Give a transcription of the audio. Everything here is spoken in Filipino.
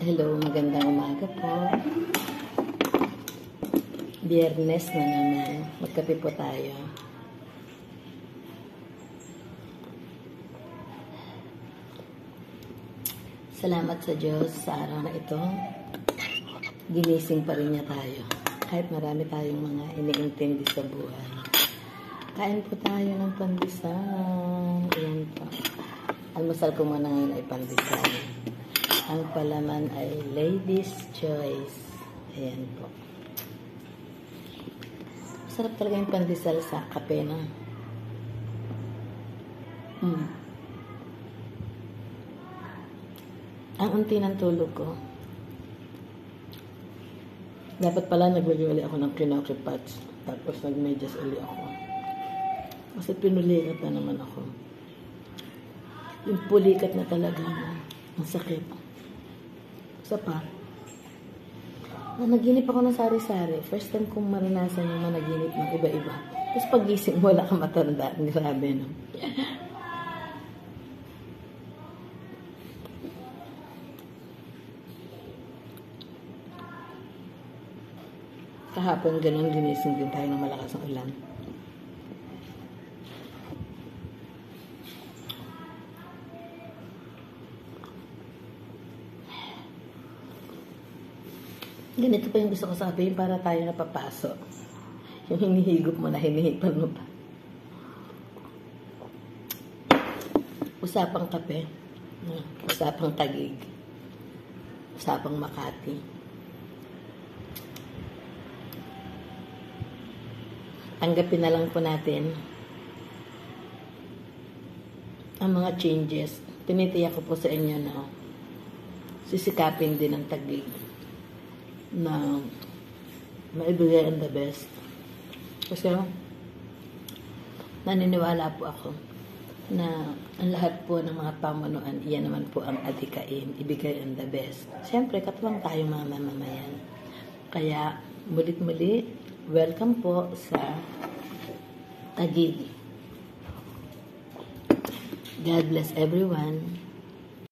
Hello, magandang umaga po. Biyernes na naman. Magkape po tayo. Salamat sa Diyos sa araw na ito. Ginising pa rin niya tayo. Kahit marami tayong mga iniintindi sa buhay. Kain po tayo ng pandesal. Ayan po. Almusal ko muna ngayon ay pandesal. Ang palaman ay Lady's Choice. Ayan po. Sarap talaga yung pandesal sa kape na. Ang unti ng tulog ko. Dapat pala naglagay ulit ako ng kinakipats. Tapos nagmedyas ulit ako. Kasi pinulikat na naman ako. Yung pulikat na talaga. Ang sakit. Isa pa. Nanaginip ako ng sari-sari. First time kong maranasan yung managinip ng iba-iba. Tapos pagising wala kang matanda. Grabe, no? Kahapon ganun, ginising din tayo ng malakas ng ulan. Ganito pa yung gusto ko sabihin para tayo napapasok. Yung hinihigop mo na hinihipan mo pa. Usapang kape. Usapang Taguig. Usapang Makati. Tanggapin na lang po natin ang mga changes. Tinitiyak ko po sa inyo na sisikapin din ang Taguig na maibigay ang the best. Kasi naniniwala po ako na ang lahat po ng mga pamunuan, iyan naman po ang adikain, ibigay ang the best. Siyempre, katuwang tayo mga mamamayan. Kaya, mulit-muli, welcome po sa Taguig. God bless everyone.